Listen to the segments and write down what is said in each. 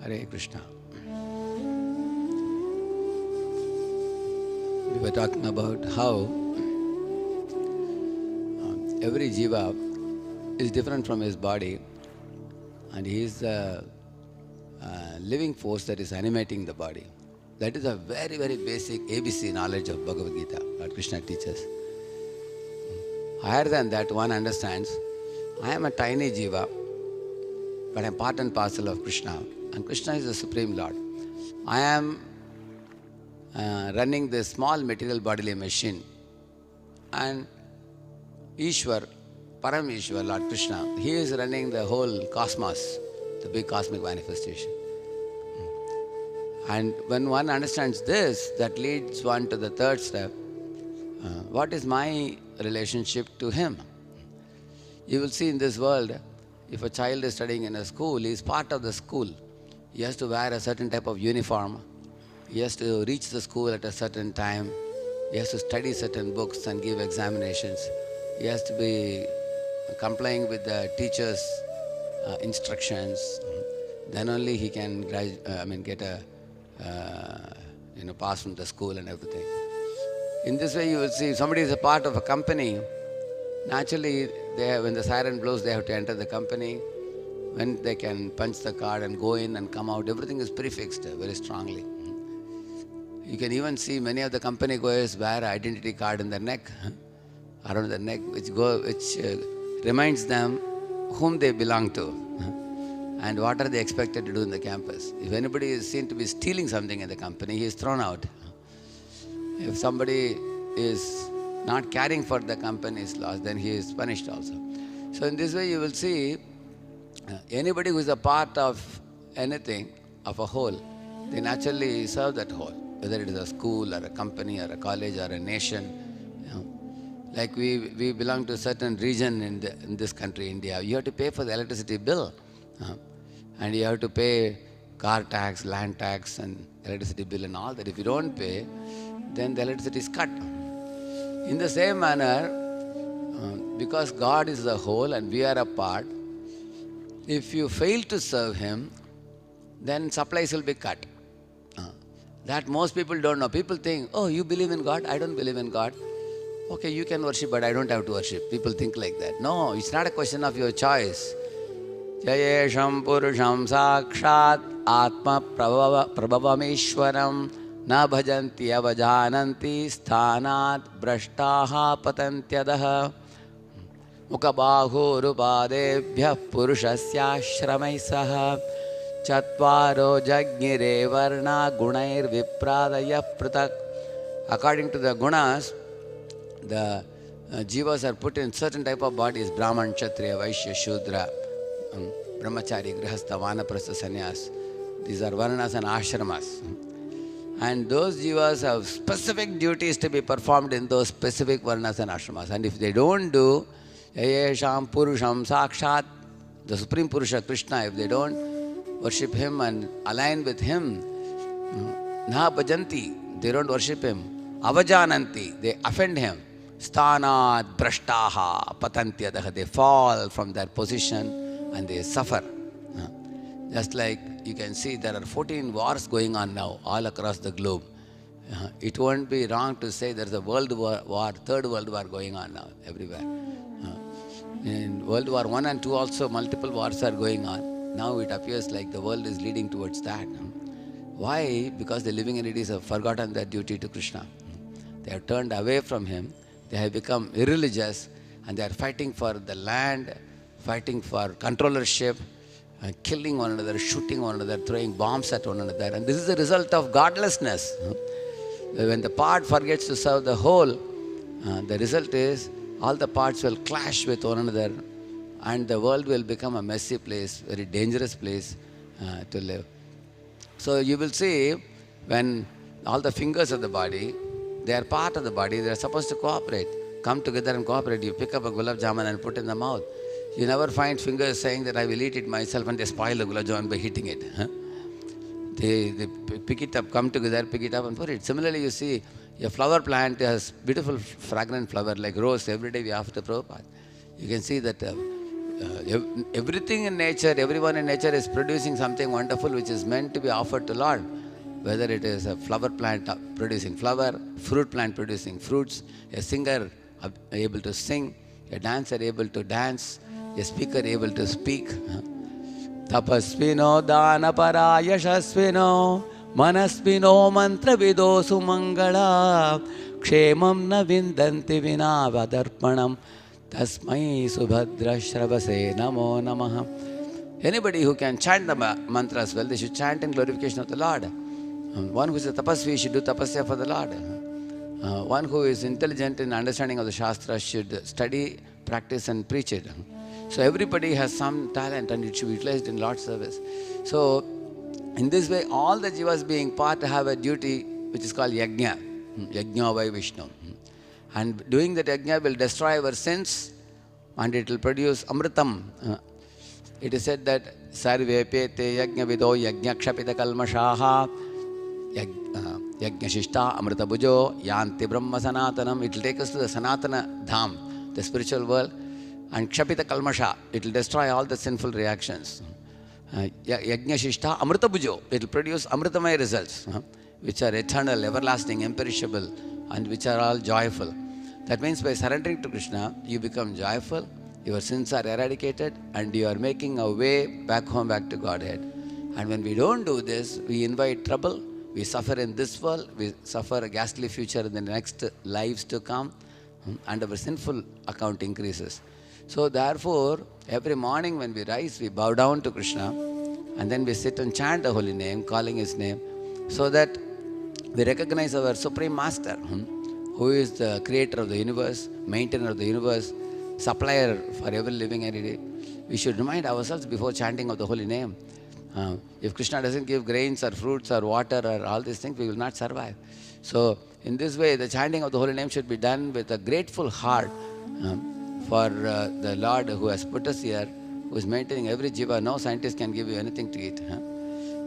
Hare Krishna. We were talking about how every jiva is different from his body, and he is the living force that is animating the body. That is a very, very basic ABC knowledge of Bhagavad Gita, Lord Krishna teaches. Higher than that, one understands, I am a tiny jiva, but I am part and parcel of Krishna, and Krishna is the Supreme Lord. I am running this small material bodily machine, and Ishwar, Param Ishwar, Lord Krishna, he is running the whole cosmos, the big cosmic manifestation. And when one understands this, that leads one to the third step. What is my relationship to him? You will see in this world, if a child is studying in a school, he is part of the school. He has to wear a certain type of uniform. He has to reach the school at a certain time. He has to study certain books and give examinations. He has to be complying with the teacher's instructions. Then only he can get a pass from the school and everything. In this way, you will see if somebody is a part of a company. Naturally, when the siren blows, they have to enter the company. When they can punch the card and go in and come out, everything is prefixed very strongly. You can even see many of the company goers wear an identity card in their neck, around their neck, which reminds them whom they belong to and what are they expected to do in the campus. If anybody is seen to be stealing something in the company, he is thrown out. If somebody is not caring for the company's laws, then he is punished also. So in this way, you will see anybody who is a part of anything, of a whole, they naturally serve that whole, whether it is a school or a company or a college or a nation. Like we belong to a certain region in this country, India. You have to pay for the electricity bill. And you have to pay car tax, land tax, and electricity bill and all that. If you don't pay, then the electricity is cut. In the same manner, because God is the whole and we are a part, if you fail to serve Him, then supplies will be cut. That most people don't know. People think, oh, you believe in God? I don't believe in God. Okay, you can worship, but I don't have to worship. People think like that. No, it's not a question of your choice. Jayesham purusham sakshat atma prabhavameshwaram na bhajanti avajananti sthanat brashtaha patantyadaha mukhabahu rupadebhyah purushasya shramai saha chatvaro jagnire varna gunair vipradaya pratak. According to the gunas, the jivas are put in certain type of bodies: Brahman, Kshatriya, Vaishya, Shudra, Brahmachari, Grihastha, Vanaprastha, Sannyas. These are Varnas and Ashramas. And those jivas have specific duties to be performed in those specific Varnas and Ashramas. And if they don't do, Yayesham Purusham Sakshat, the Supreme Purusha, Krishna, if they don't worship Him and align with Him, Na Bhajanti, they don't worship Him. Avajananti, they offend Him. Sthanat brashtaha patantyadaha, they fall from their position and they suffer. Just like you can see, there are 14 wars going on now all across the globe. It won't be wrong to say there's a world war, third world war going on now everywhere. In World War I and II also multiple wars are going on. Now it appears like the world is leading towards that. Why? Because the living entities have forgotten their duty to Krishna. They have turned away from Him. They have become irreligious, and they are fighting for the land, fighting for controllership, killing one another, shooting one another, throwing bombs at one another. And this is the result of godlessness. When the part forgets to serve the whole, the result is all the parts will clash with one another, and the world will become a messy place, very dangerous place to live. So you will see, when all the fingers of the body, they are part of the body, they are supposed to cooperate, come together and cooperate. You pick up a gulab jamun and put in the mouth. You never find fingers saying that I will eat it myself, and they spoil the gulab jamun by hitting it. They pick it up, come together, pick it up and put it. Similarly, you see a flower plant has beautiful fragrant flower like rose. Every day we offer to Prabhupada. You can see that everything in nature, everyone in nature is producing something wonderful which is meant to be offered to Lord. Whether it is a flower plant producing flower, fruit plant producing fruits, a singer able to sing, a dancer able to dance, a speaker able to speak. Tapasvino danapara yashasvino manasvino mantravido sumangala kshemam na vindanti vina vadarpanam tasmai subhadra shravase namo namaha. Anybody who can chant the mantras well, they should chant in glorification of the Lord. One who is a tapasvi should do tapasya for the Lord. One who is intelligent in understanding of the Shastras should study, practice and preach it. So everybody has some talent and it should be utilized in Lord's service. So in this way, all the jivas being part have a duty which is called yajna, yajna by Vishnu. And doing that yajna will destroy our sins and it will produce amritam. It is said that sarve pete yajna vido yajna kshapita kalmashaha yajna shishta amrita bhujo yanti brahma sanatanam. It will take us to the Sanatana Dham, the spiritual world. And kshapita kalmasha, it will destroy all the sinful reactions. Yajna shishta amrita bhujo, it will produce amritamaya results, which are eternal, everlasting, imperishable, and which are all joyful. That means by surrendering to Krishna, you become joyful, your sins are eradicated, and you are making a way back home, back to Godhead. And when we don't do this, we invite trouble, we suffer in this world, we suffer a ghastly future in the next lives to come, and our sinful account increases. So therefore, every morning when we rise, we bow down to Krishna, and then we sit and chant the holy name, calling his name, so that we recognize our Supreme Master, who is the creator of the universe, maintainer of the universe, supplier for every living entity. We should remind ourselves before chanting of the holy name. If Krishna doesn't give grains or fruits or water or all these things, we will not survive. So in this way, the chanting of the holy name should be done with a grateful heart for the Lord who has put us here, who is maintaining every jiva. No scientist can give you anything to eat.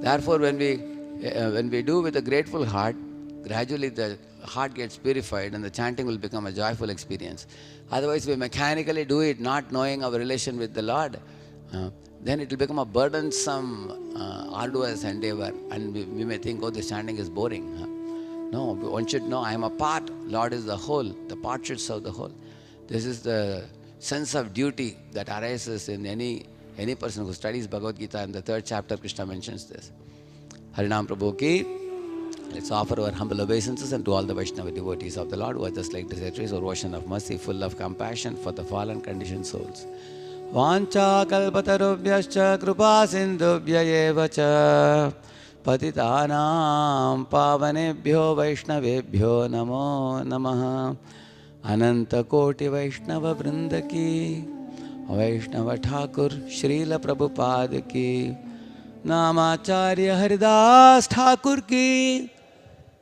Therefore, when we do with a grateful heart, gradually the heart gets purified and the chanting will become a joyful experience. Otherwise, we mechanically do it not knowing our relation with the Lord. Then it will become a burdensome, arduous endeavor, and we may think, oh, this chanting is boring. No, one should know, I am a part, Lord is the whole, the part should serve the whole. This is the sense of duty that arises in any person who studies Bhagavad Gita. In the 3rd chapter, Krishna mentions this. Harinam Prabhu ki. Let's offer our humble obeisances and to all the Vaishnava devotees of the Lord who are just like deserters or ocean of mercy, full of compassion for the fallen conditioned souls. Vancha kalpatarubhyascha kripa sindhubhya eva cha patitanam pavanebhyo vaishnavebhyo namo namaha. Ananta Koti Vaishnava Vrinda ki, Vaishnava Thakur Srila Prabhupada ki, Namacharya Haridas Thakur ki,